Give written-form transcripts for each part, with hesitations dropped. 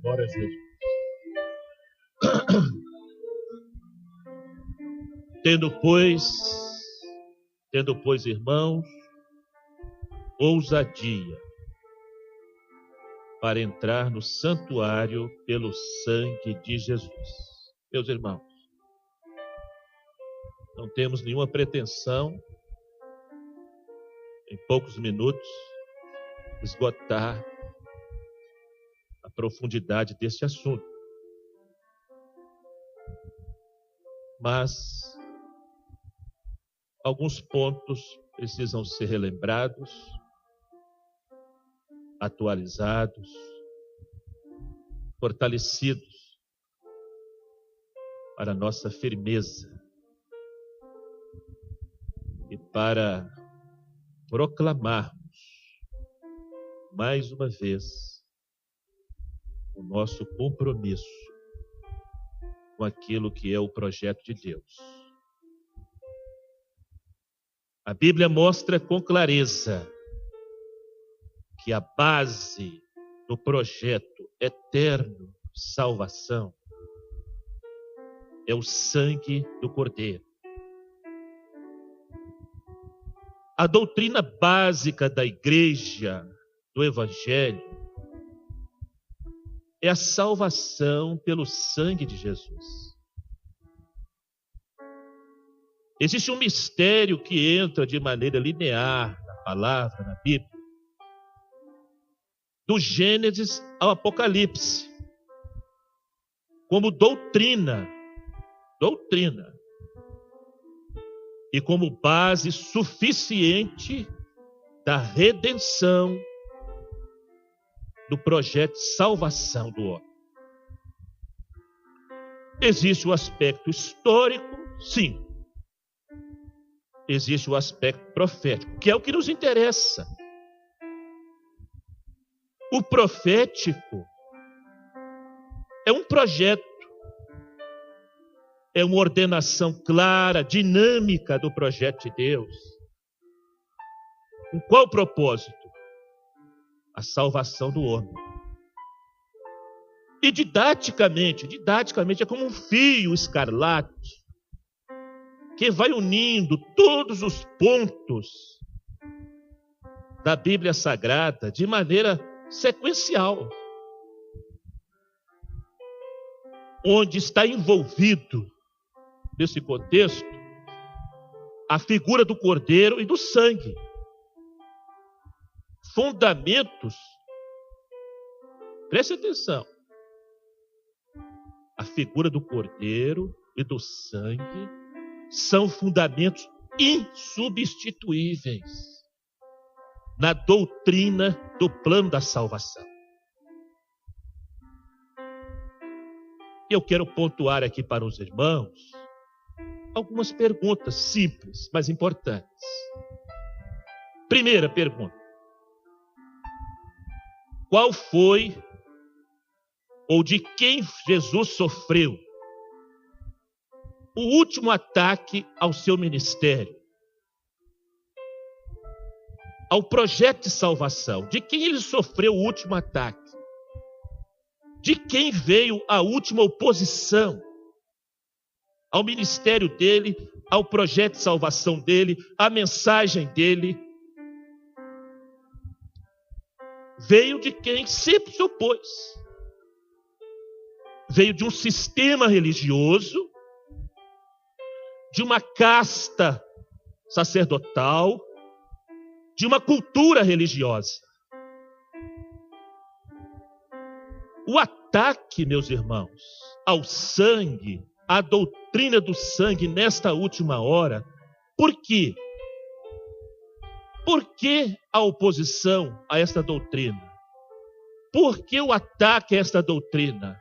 Glória a Jesus. Tendo, pois, irmãos, ousadia para entrar no santuário pelo sangue de Jesus. Meus irmãos, não temos nenhuma pretensão, em poucos minutos, esgotar a profundidade deste assunto. Mas alguns pontos precisam ser relembrados, atualizados, fortalecidos para nossa firmeza e para proclamarmos mais uma vez o nosso compromisso com aquilo que é o projeto de Deus. A Bíblia mostra com clareza que a base do projeto eterno de salvação é o sangue do Cordeiro. A doutrina básica da igreja, do Evangelho, é a salvação pelo sangue de Jesus. Existe um mistério que entra de maneira linear na palavra, na Bíblia, do Gênesis ao Apocalipse, como doutrina, e como base suficiente da redenção do projeto de salvação do homem. Existe o aspecto histórico, sim. Existe o aspecto profético, que é o que nos interessa. O profético é um projeto, é uma ordenação clara, dinâmica do projeto de Deus. Com qual propósito? A salvação do homem. E didaticamente é como um fio escarlate que vai unindo todos os pontos da Bíblia Sagrada de maneira sequencial, onde está envolvido nesse contexto a figura do Cordeiro e do sangue. Fundamentos, preste atenção, a figura do Cordeiro e do sangue são fundamentos insubstituíveis na doutrina do plano da salvação. Eu quero pontuar aqui para os irmãos algumas perguntas simples, mas importantes. Primeira pergunta: qual foi ou de quem Jesus sofreu o último ataque ao seu ministério, ao projeto de salvação? De quem ele sofreu o último ataque? De quem veio a última oposição ao ministério dele, ao projeto de salvação dele, à mensagem dele? Veio de quem sempre se opôs. Veio de um sistema religioso, de uma casta sacerdotal, de uma cultura religiosa. O ataque, meus irmãos, ao sangue, à doutrina do sangue nesta última hora, por quê? Por que a oposição a esta doutrina? Por que o ataque a esta doutrina?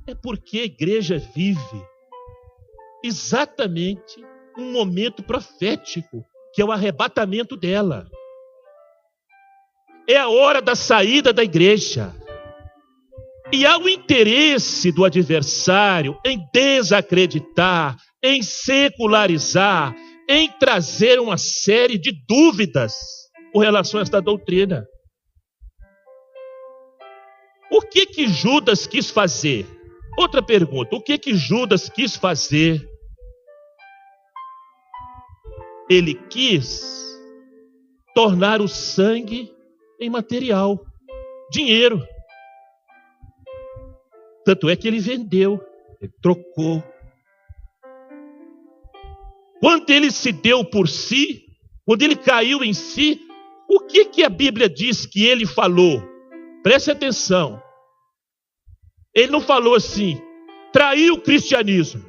É porque a igreja vive exatamente um momento profético, que é o arrebatamento dela. É a hora da saída da igreja. E há o interesse do adversário em desacreditar, em secularizar, em trazer uma série de dúvidas com relação a esta doutrina. O que Judas quis fazer? Outra pergunta, o que Judas quis fazer? Ele quis tornar o sangue em material, dinheiro. Tanto é que ele vendeu, ele trocou. Quando ele se deu por si, quando ele caiu em si, o que a Bíblia diz que ele falou? Preste atenção. Ele não falou assim, traí o cristianismo.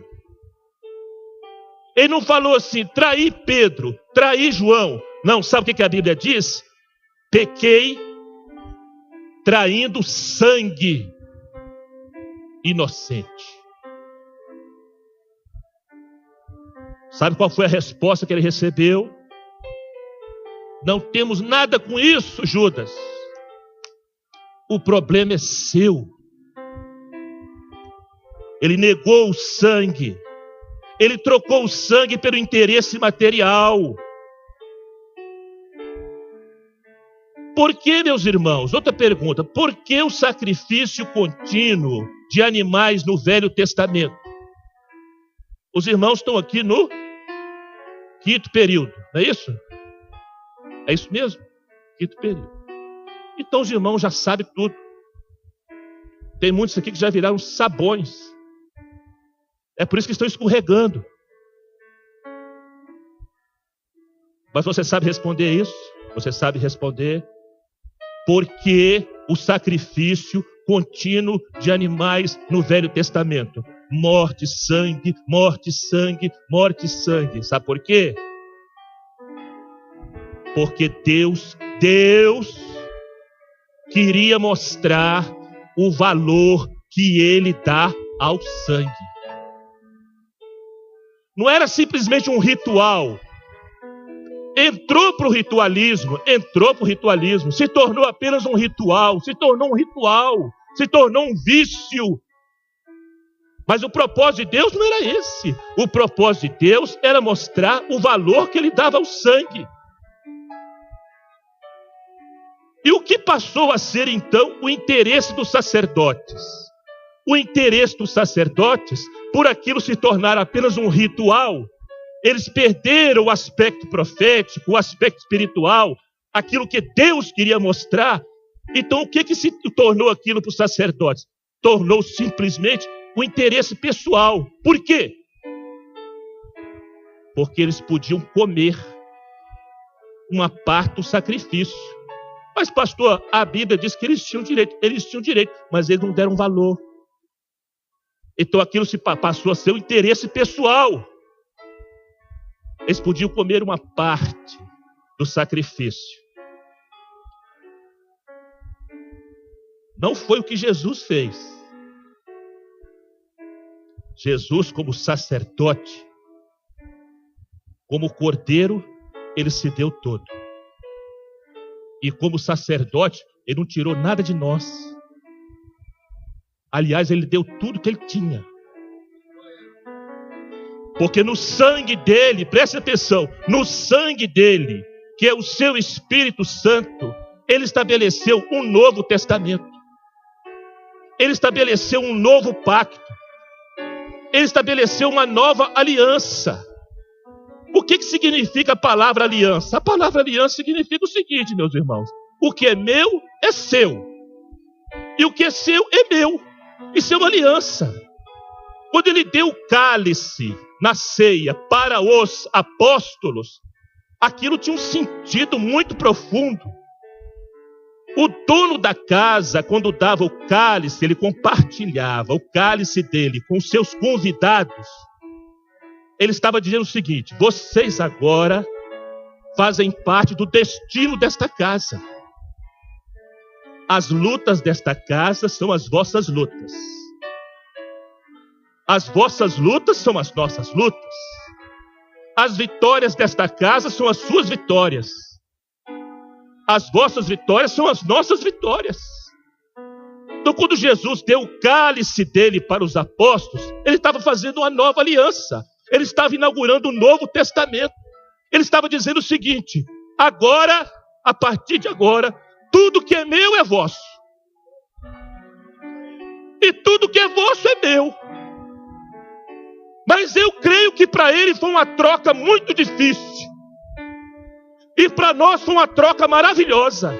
Ele não falou assim, traí Pedro, traí João. Não, sabe o que a Bíblia diz? Pequei traindo sangue inocente. Sabe qual foi a resposta que ele recebeu? Não temos nada com isso, Judas. O problema é seu. Ele negou o sangue. Ele trocou o sangue pelo interesse material. Por que, meus irmãos? Outra pergunta. Por que o sacrifício contínuo de animais no Velho Testamento? Os irmãos estão aqui no quinto período, não é isso? É isso mesmo? Quinto período. Então os irmãos já sabem tudo. Tem muitos aqui que já viraram sabões. É por isso que estão escorregando. Mas você sabe responder isso? Você sabe responder? Porque o sacrifício contínuo de animais no Velho Testamento. Morte, sangue, morte, sangue, morte, sangue. Sabe por quê? Porque Deus queria mostrar o valor que Ele dá ao sangue. Não era simplesmente um ritual. Entrou para o ritualismo, se tornou apenas um ritual, se tornou um vício. Mas o propósito de Deus não era esse. O propósito de Deus era mostrar o valor que Ele dava ao sangue. E o que passou a ser então o interesse dos sacerdotes? O interesse dos sacerdotes, por aquilo se tornar apenas um ritual, eles perderam o aspecto profético, o aspecto espiritual, aquilo que Deus queria mostrar. Então o que se tornou aquilo para os sacerdotes? Tornou simplesmente o interesse pessoal. Por quê? Porque eles podiam comer uma parte do sacrifício. Mas pastor, a Bíblia diz que eles tinham direito, mas eles não deram valor. Então aquilo passou a ser o interesse pessoal. Eles podiam comer uma parte do sacrifício. Não foi o que Jesus fez. Jesus, como sacerdote, como cordeiro, ele se deu todo. E como sacerdote, ele não tirou nada de nós. Aliás, ele deu tudo que ele tinha. Porque no sangue dele, preste atenção, no sangue dele, que é o seu Espírito Santo, ele estabeleceu um novo testamento. Ele estabeleceu um novo pacto. Ele estabeleceu uma nova aliança. O que significa a palavra aliança? A palavra aliança significa o seguinte, meus irmãos. O que é meu é seu. E o que é seu é meu. Isso é uma aliança. Quando ele deu o cálice na ceia para os apóstolos, aquilo tinha um sentido muito profundo. O dono da casa, quando dava o cálice, ele compartilhava o cálice dele com os seus convidados. Ele estava dizendo o seguinte: vocês agora fazem parte do destino desta casa. As lutas desta casa são as vossas lutas. As vossas lutas são as nossas lutas. As vitórias desta casa são as suas vitórias. As vossas vitórias são as nossas vitórias. Então, quando Jesus deu o cálice dele para os apóstolos, ele estava fazendo uma nova aliança. Ele estava inaugurando um novo testamento. Ele estava dizendo o seguinte: agora, a partir de agora, tudo que é meu é vosso. E tudo que é vosso é meu. Mas eu creio que para ele foi uma troca muito difícil. E para nós foi uma troca maravilhosa.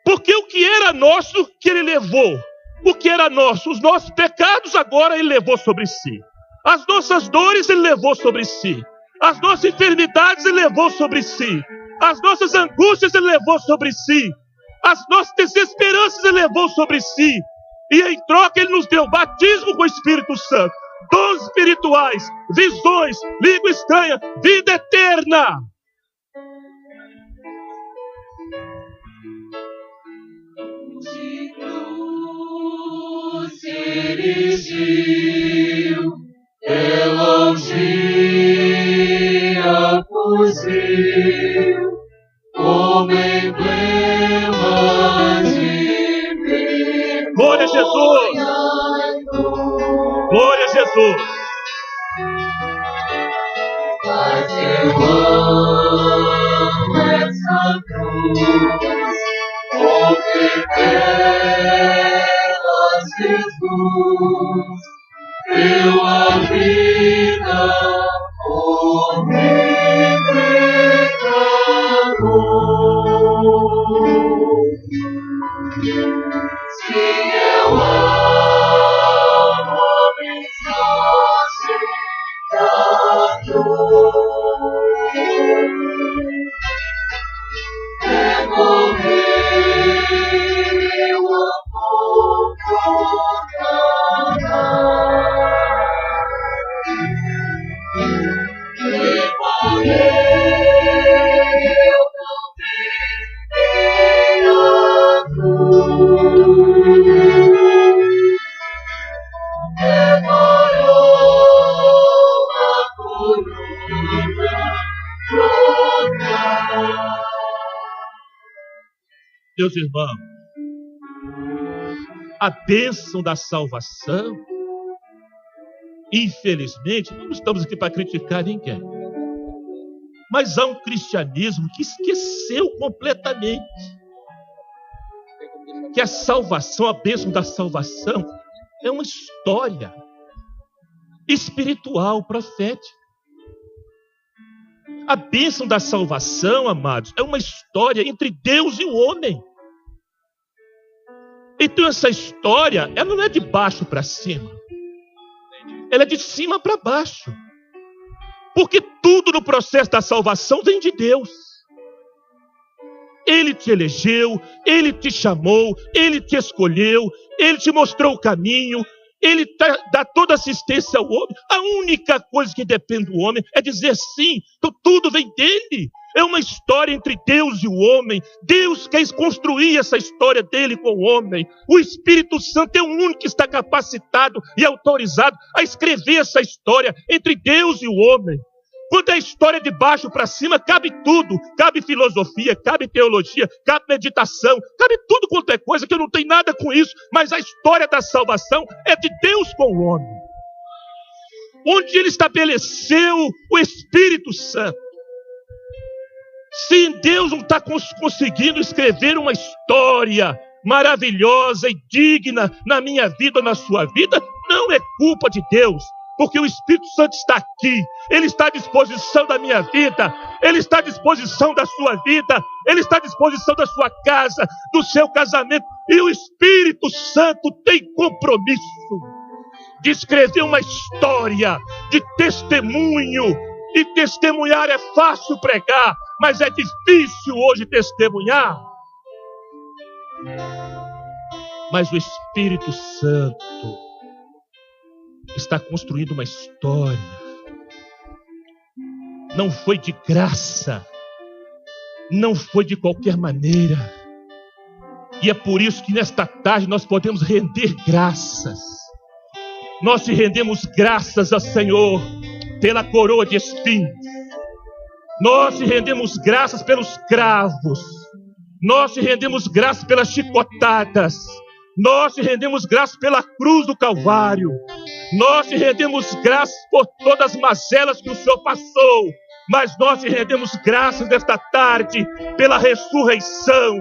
Porque o que era nosso, que ele levou. O que era nosso, os nossos pecados, agora ele levou sobre si. As nossas dores ele levou sobre si. As nossas enfermidades ele levou sobre si. As nossas angústias ele levou sobre si. As nossas desesperanças ele levou sobre si. E em troca ele nos deu batismo com o Espírito Santo, dons espirituais, visões, língua estranha, vida eterna. De cruz se erigiu, teologia fugiu, como emblema de vergonha. Glória a Jesus! Glória a Jesus! Mas eu amo essa cruz, porque dela Jesus deu a vida por mim pecador. Se eu amo a mensagem da cruz, é morrer meu amor proclamar. E morrer eu também a cruz. Demorou a coluna trocar. Meus irmãos, a bênção da salvação, infelizmente, não estamos aqui para criticar ninguém, mas há um cristianismo que esqueceu completamente que a salvação, a bênção da salvação, é uma história espiritual, profética. A bênção da salvação, amados, é uma história entre Deus e o homem. Então essa história, ela não é de baixo para cima. Ela é de cima para baixo. Porque tudo no processo da salvação vem de Deus. Ele te elegeu, Ele te chamou, Ele te escolheu, Ele te mostrou o caminho, Ele dá toda assistência ao homem. A única coisa que depende do homem é dizer sim. Então tudo vem dele. É uma história entre Deus e o homem. Deus quer construir essa história dele com o homem. O Espírito Santo é o único que está capacitado e autorizado a escrever essa história entre Deus e o homem. Quando é história de baixo para cima, cabe tudo. Cabe filosofia, cabe teologia, cabe meditação, cabe tudo quanto é coisa, que eu não tenho nada com isso. Mas a história da salvação é de Deus com o homem. Onde ele estabeleceu o Espírito Santo. Se Deus não está conseguindo escrever uma história maravilhosa e digna na minha vida ou na sua vida, não é culpa de Deus. Porque o Espírito Santo está aqui, Ele está à disposição da minha vida, Ele está à disposição da sua vida, Ele está à disposição da sua casa, do seu casamento. E o Espírito Santo tem compromisso de escrever uma história de testemunho. E testemunhar é fácil pregar, mas é difícil hoje testemunhar. Mas o Espírito Santo está construindo uma história. Não foi de graça, não foi de qualquer maneira. E é por isso que nesta tarde nós podemos render graças. Nós te rendemos graças ao Senhor pela coroa de espinhos. Nós te rendemos graças pelos cravos. Nós te rendemos graças pelas chicotadas. Nós te rendemos graças pela cruz do Calvário. Nós te rendemos graças por todas as mazelas que o Senhor passou. Mas nós te rendemos graças nesta tarde pela ressurreição.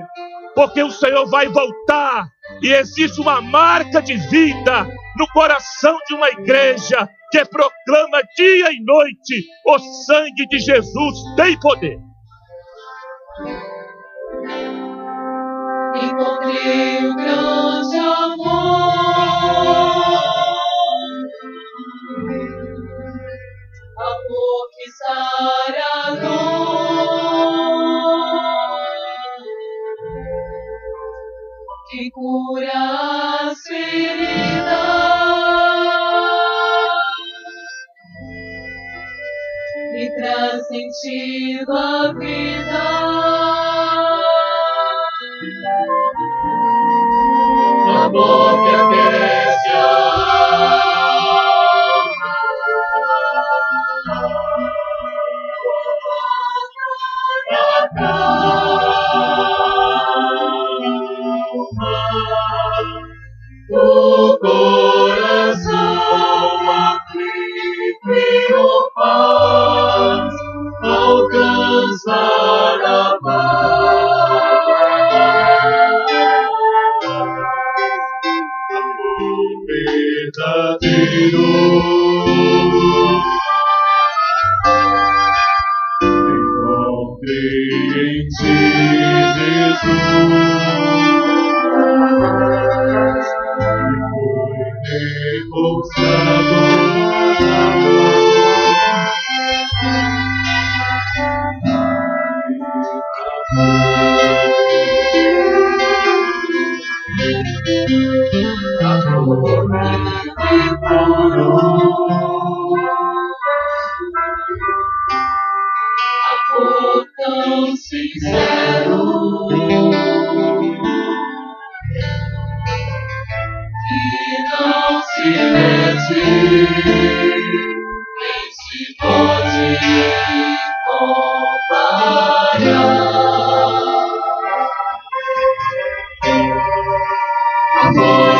porque o Senhor vai voltar. E existe uma marca de vida no coração de uma igreja que proclama dia e noite: o sangue de Jesus tem poder. Encontrei o grande amor, amor que sara a dor, que cura as feridas e traz sentido à vida. Amor que aquece a alma, o coração aflito e o paz alcançar a paz. Verdadeiro, encontrei em ti, Jesus, e fui repousado. Amor tão sincero que não se mede, nem se pode comparar. Amor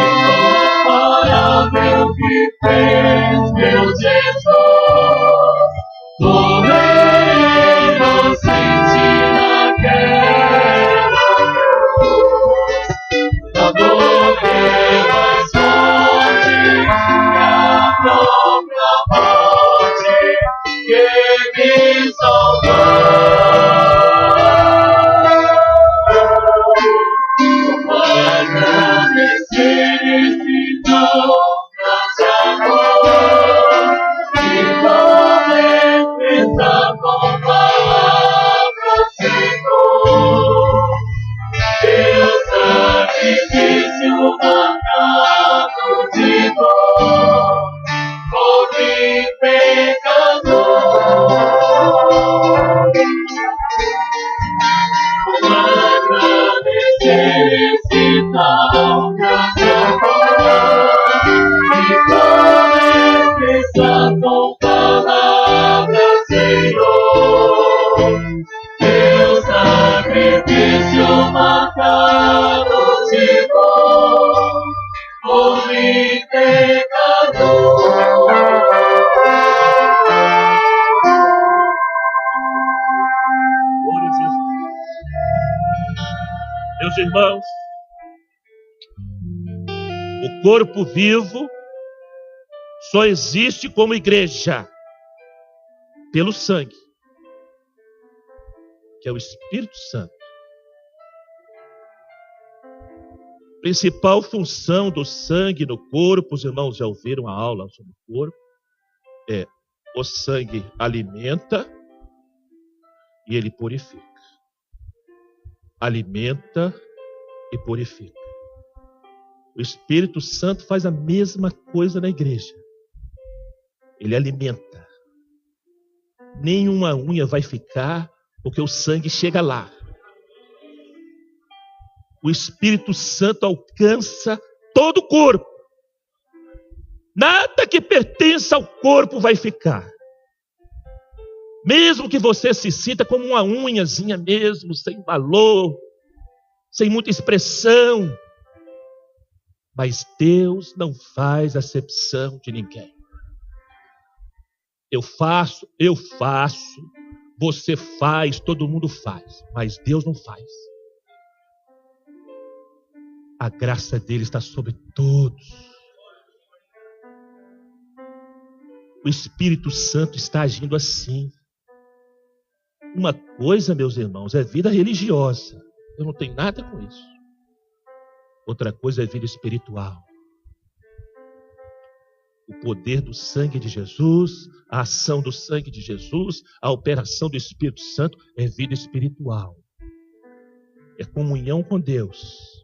incomparável que fez meu Jesus morrer inocente naquela cruz, da dor que é mais forte que a própria morte que me salvou. Agradecer esse tão grande amor que vou expressar com palavras, Senhor. Teu sacrifício marcado de dor por mim, pecador. Agradecer esse tão grande amor que vou expressar com palavras, Senhor. Teu sacrifício marcado de dor por mim, pecador. Glória a Jesus. Meus irmãos, o corpo vivo só existe como igreja pelo sangue, que é o Espírito Santo. Principal função do sangue no corpo, os irmãos já ouviram a aula sobre o corpo, é: o sangue alimenta e ele purifica. Alimenta e purifica. O Espírito Santo faz a mesma coisa na igreja. Ele alimenta. Nenhuma unha vai ficar, porque o sangue chega lá. O Espírito Santo alcança todo o corpo. Nada que pertença ao corpo vai ficar. Mesmo que você se sinta como uma unhazinha mesmo, sem valor, sem muita expressão. Mas Deus não faz acepção de ninguém. Eu faço, você faz, todo mundo faz. Mas Deus não faz. a graça dele está sobre todos. O Espírito Santo está agindo assim. Uma coisa, meus irmãos, é vida religiosa. Eu não tenho nada com isso. Outra coisa é vida espiritual. O poder do sangue de Jesus, a ação do sangue de Jesus, a operação do Espírito Santo é vida espiritual. É comunhão com Deus.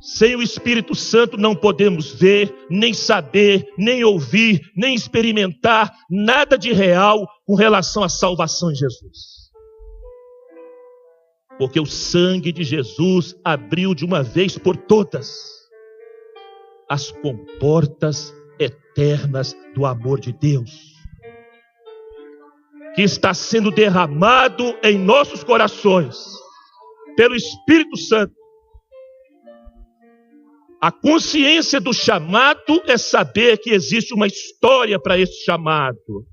Sem o Espírito Santo não podemos ver, nem saber, nem ouvir, nem experimentar nada de real com relação à salvação em Jesus. Porque o sangue de Jesus abriu de uma vez por todas as comportas eternas do amor de Deus, que está sendo derramado em nossos corações pelo Espírito Santo. A consciência do chamado é saber que existe uma história para esse chamado,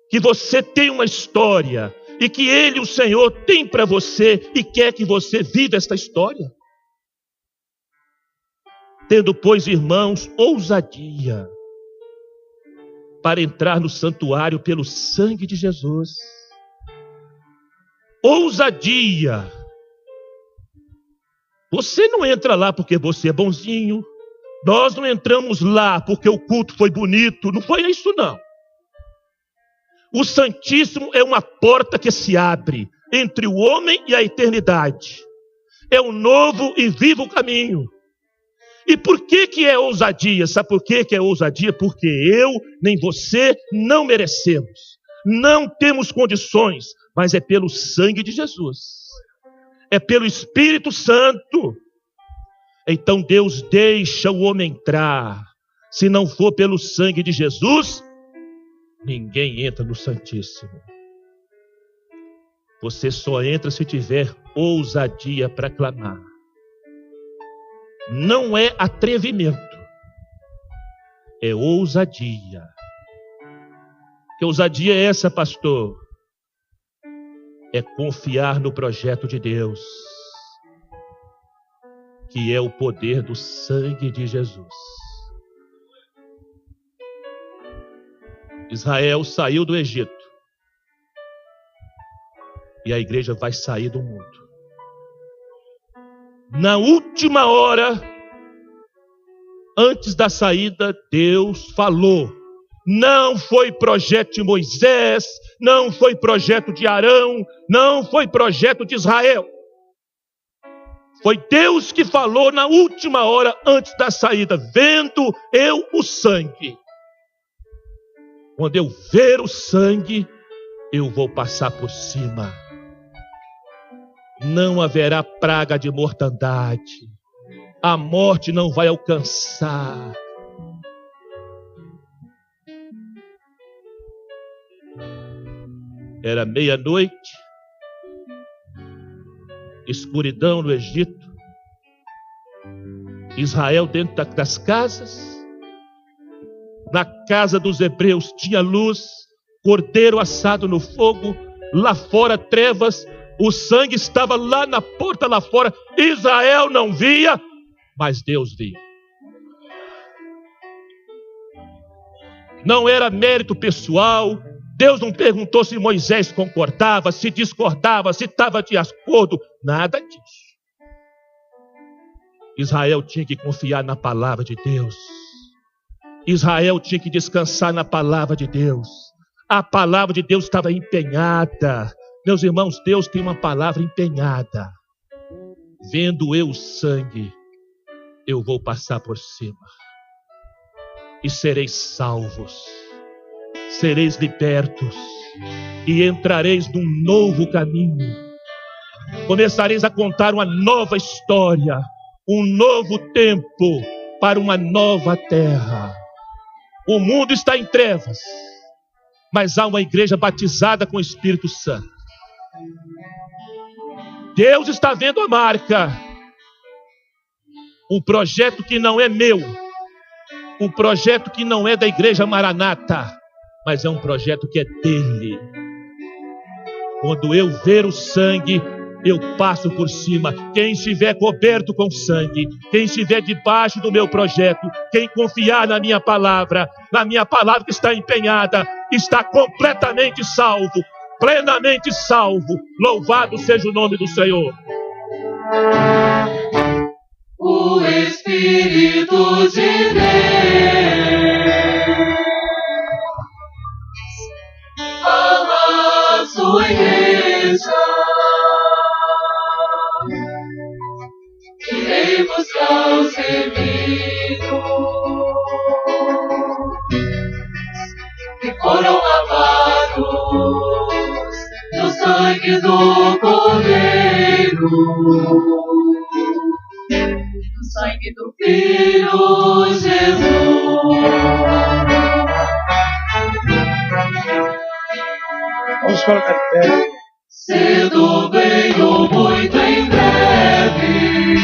que você tem uma história e que Ele, o Senhor, tem para você e quer que você viva esta história. Tendo, pois, irmãos, ousadia para entrar no santuário pelo sangue de Jesus. Ousadia. Você não entra lá porque você é bonzinho. Nós não entramos lá porque o culto foi bonito. Não foi isso, não. O Santíssimo é uma porta que se abre entre o homem e a eternidade. É um novo e vivo caminho. E por que é ousadia? Sabe por que é ousadia? Porque eu nem você não merecemos. Não temos condições, mas é pelo sangue de Jesus. É pelo Espírito Santo. Então Deus deixa o homem entrar. Se não for pelo sangue de Jesus, ninguém entra no Santíssimo. Você só entra se tiver ousadia para clamar. Não é atrevimento, é ousadia. Que ousadia é essa, pastor? É confiar no projeto de Deus, que é o poder do sangue de Jesus. Israel saiu do Egito e a igreja vai sair do mundo. Na última hora, antes da saída, Deus falou. Não foi projeto de Moisés, não foi projeto de Arão, não foi projeto de Israel. Foi Deus que falou na última hora, antes da saída, vendo eu o sangue. Quando eu ver o sangue, eu vou passar por cima. Não haverá praga de mortandade. A morte não vai alcançar. Era meia-noite, escuridão no Egito, Israel dentro das casas. Na casa dos hebreus tinha luz, cordeiro assado no fogo, lá fora trevas, o sangue estava lá na porta lá fora. Israel não via, mas Deus via. Não era mérito pessoal. Deus não perguntou se Moisés concordava, se discordava, se estava de acordo. Nada disso. Israel tinha que confiar na palavra de Deus. Israel tinha que descansar na palavra de Deus. A palavra de Deus estava empenhada. Meus irmãos, Deus tem uma palavra empenhada. Vendo eu o sangue, eu vou passar por cima. E sereis salvos. Sereis libertos. E entrareis num novo caminho. Começareis a contar uma nova história. Um novo tempo para uma nova terra. O mundo está em trevas, mas há uma igreja batizada com o Espírito Santo. Deus está vendo a marca. Um projeto que não é meu. Um projeto que não é da igreja Maranata, mas é um projeto que é dele. Quando eu ver o sangue, eu passo por cima. Quem estiver coberto com sangue, quem estiver debaixo do meu projeto, quem confiar na minha palavra que está empenhada, está completamente salvo, plenamente salvo. Louvado seja o nome do Senhor. O Espírito de Deus fala a sua igreja, irei buscar os remidos que foram lavados no sangue do Cordeiro, no sangue do Filho Jesus. Vamos colocar de pé. Cedo venho, muito em breve,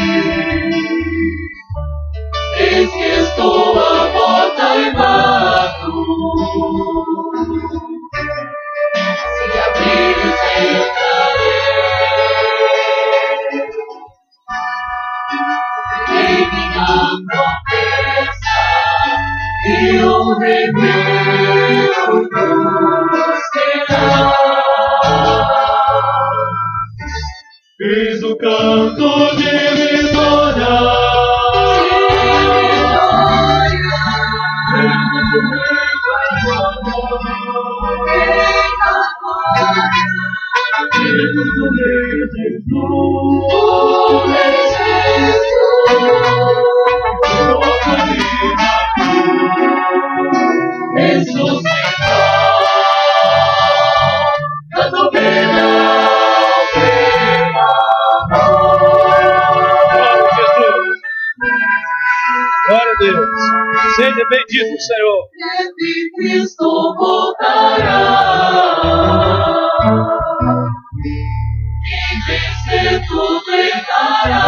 eis que estou à porta e bato. Se abrires, entrarei. Em minha promessa e o remédio será. Eis o canto de vitória. Glória a Deus. Seja bendito, Senhor. Breve Cristo voltará. Quem vencer tudo entrará.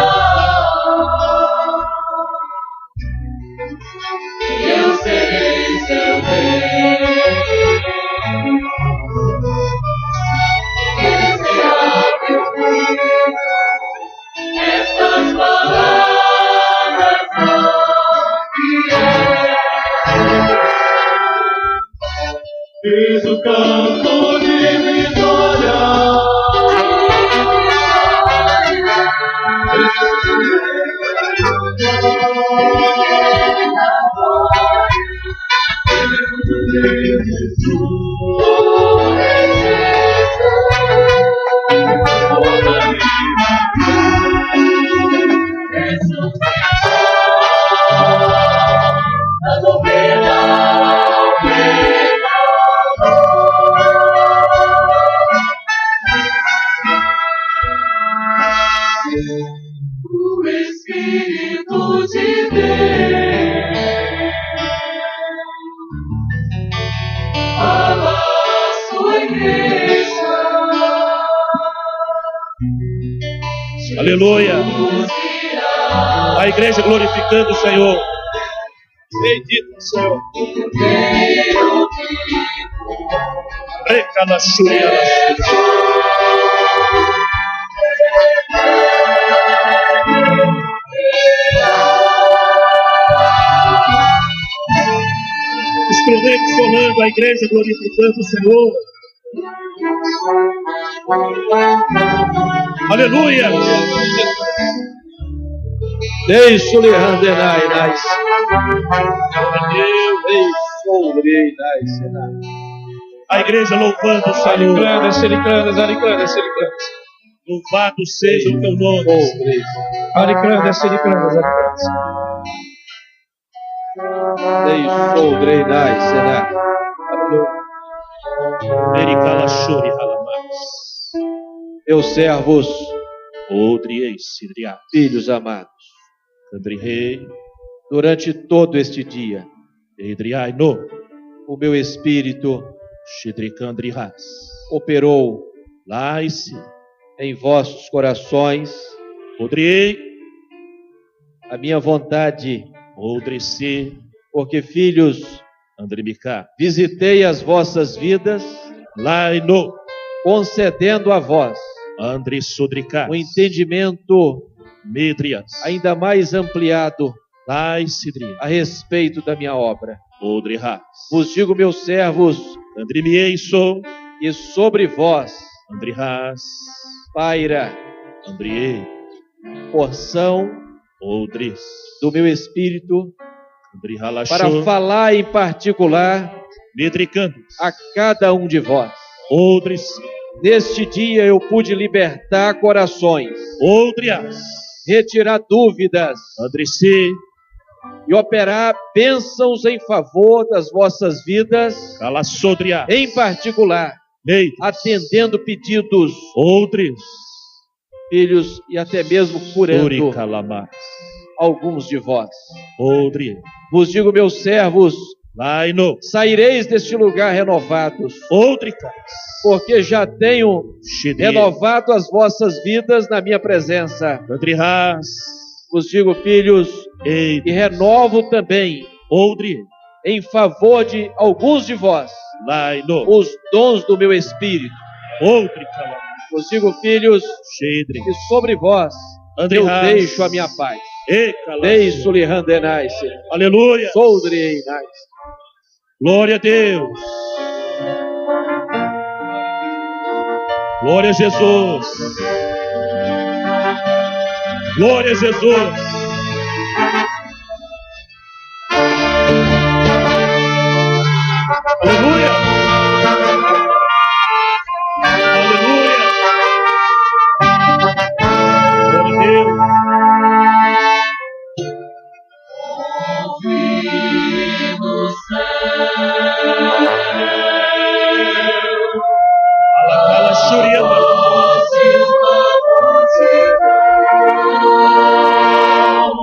E eu serei seu rei. Ele será meu filho. Estas palavras eis o canto de vitória. O Espírito de Deus fala a sua igreja. Aleluia. A igreja glorificando o Senhor. Bendito, Senhor. Os trombeiros sonando, a igreja glorificando o Senhor. Aleluia. Deixo-lhe randenai, nais. Deixo-lhe nais. A igreja louvando o Senhor. Aliclanas. Louvado seja o teu nome. Aliclanas. Deixo-lhe nais, será. Ericalachori halamas. Meus servos, Odrieis sidriat. filhos amados, Andrihei. durante todo este dia, Edriai no. o meu espírito Shidricandrihas. operou Laice. em vossos corações Odriei. a minha vontade, Odreci. porque, filhos, Andrimiká. visitei as vossas vidas, Lai no. concedendo a vós Andri Sudricas. um entendimento Medrias. ainda mais ampliado Lai Sidri. a respeito da minha obra. Odrihas. Vos digo, meus servos, Andri Mieiso. e sobre vós Andrihas. paira Andriei. porção Odris. do meu espírito Andrihalachô. para falar em particular Medricantos. a cada um de vós. Odris. Neste dia eu pude libertar corações, Odrias. retirar dúvidas Andricê. e operar bênçãos em favor das vossas vidas, Calassodrias. em particular, Meid. atendendo pedidos, Odris. filhos, e até mesmo curando Uricalamar. alguns de vós. Odri. Vos digo, meus servos, Laino. saireis deste lugar renovados, Odricas. porque já tenho Shidri. renovado as vossas vidas na minha presença. Andrihas. Vos digo, filhos, Eid. e renovo também Odri. em favor de alguns de vós Laino. os dons do meu espírito. Odricalamar. Vos digo, filhos, Shidri. que sobre vós eu Andrihas. deixo a minha paz. Ecalassô. Deixo-lhe randenais, Aleluia. soldreinais. Glória a Deus. Glória a Jesus. Glória a Jesus. Aleluia. Aleluia. Glória a Deus. Ouvi no céu Alacalaxuriama. vozes da multidão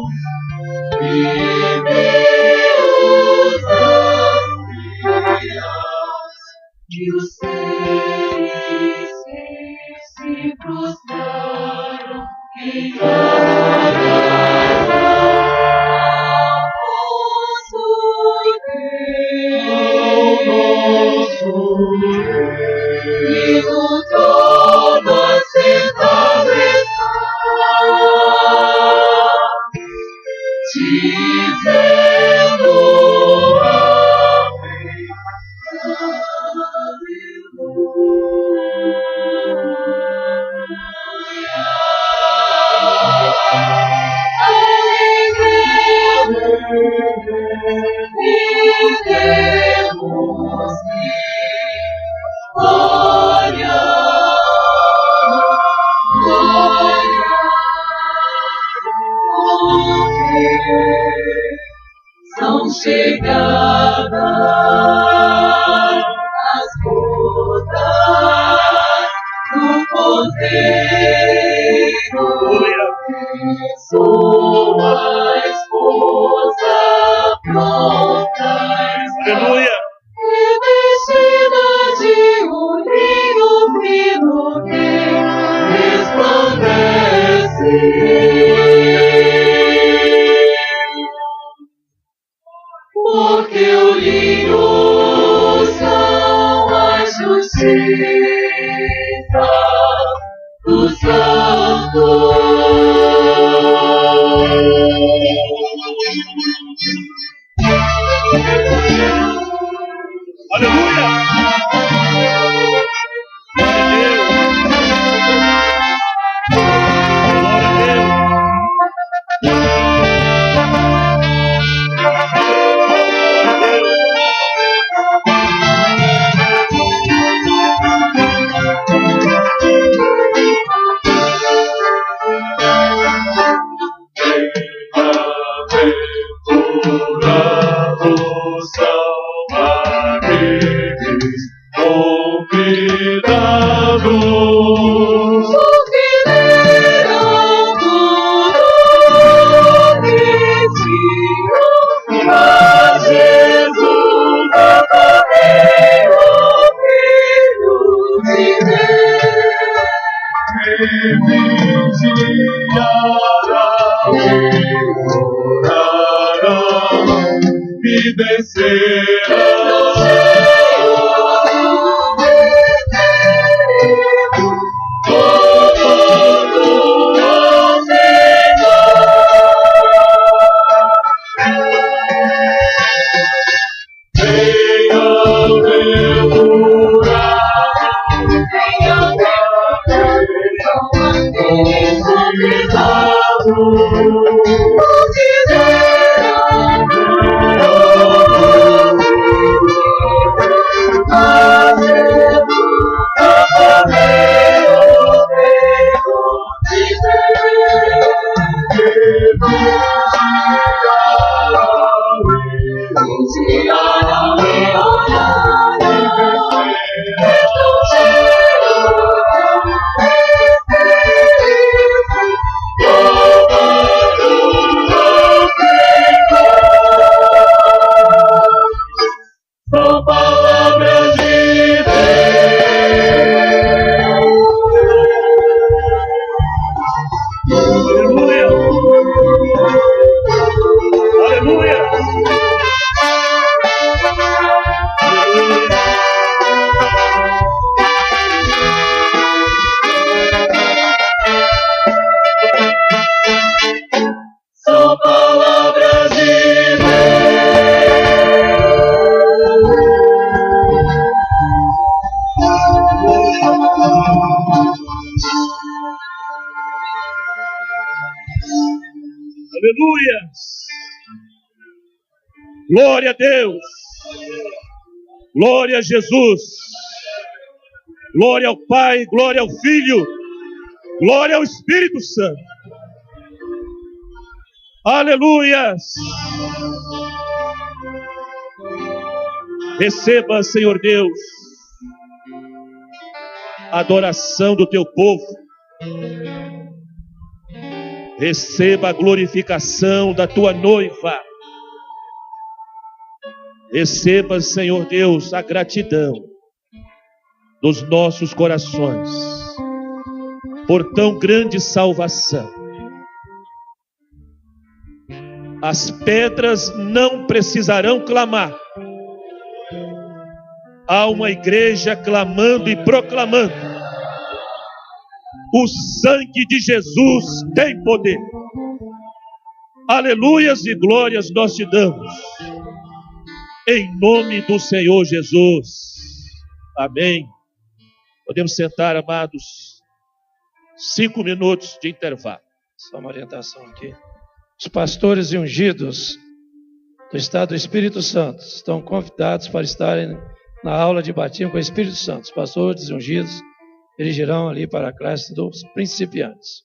e meus ansias e os seres que se prostraram em adoração. E no trono assentado está, dizendo amém, glória, glória, porque são chegadas as bodas do Cordeiro. Sou a esposa pronta. Aleluia. Revestida de um linho fino que resplandece. Porque o linho são as justiças dos santos. Aleluia. Bem-aventurados são aqueles convidados, porque verão tudo prometido, a Jesus é Cordeiro, Filho de Deus. Vigiarão e vencerão. Cheios do Espírito, Glória a Deus, glória a Jesus, glória ao Pai, glória ao Filho, glória ao Espírito Santo. Aleluias. Receba, Senhor Deus, a adoração do teu povo. Receba a glorificação da tua noiva. Receba, Senhor Deus, a gratidão dos nossos corações por tão grande salvação. As pedras não precisarão clamar. Há uma igreja clamando e proclamando: o sangue de Jesus tem poder. Aleluias e glórias nós te damos, em nome do Senhor Jesus. Amém. Podemos sentar, amados. 5 minutos de intervalo. Só uma orientação aqui. Os pastores e ungidos do Estado do Espírito Santo estão convidados para estarem na aula de batismo com o Espírito Santo. Os pastores e ungidos dirigirão ali para a classe dos principiantes.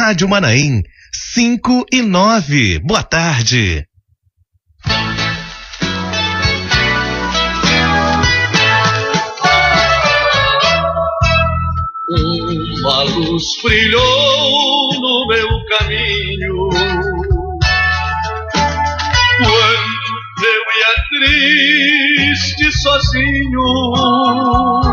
Rádio Manaim, 5 e 9. Boa tarde. Uma luz brilhou no meu caminho quando eu ia triste sozinho.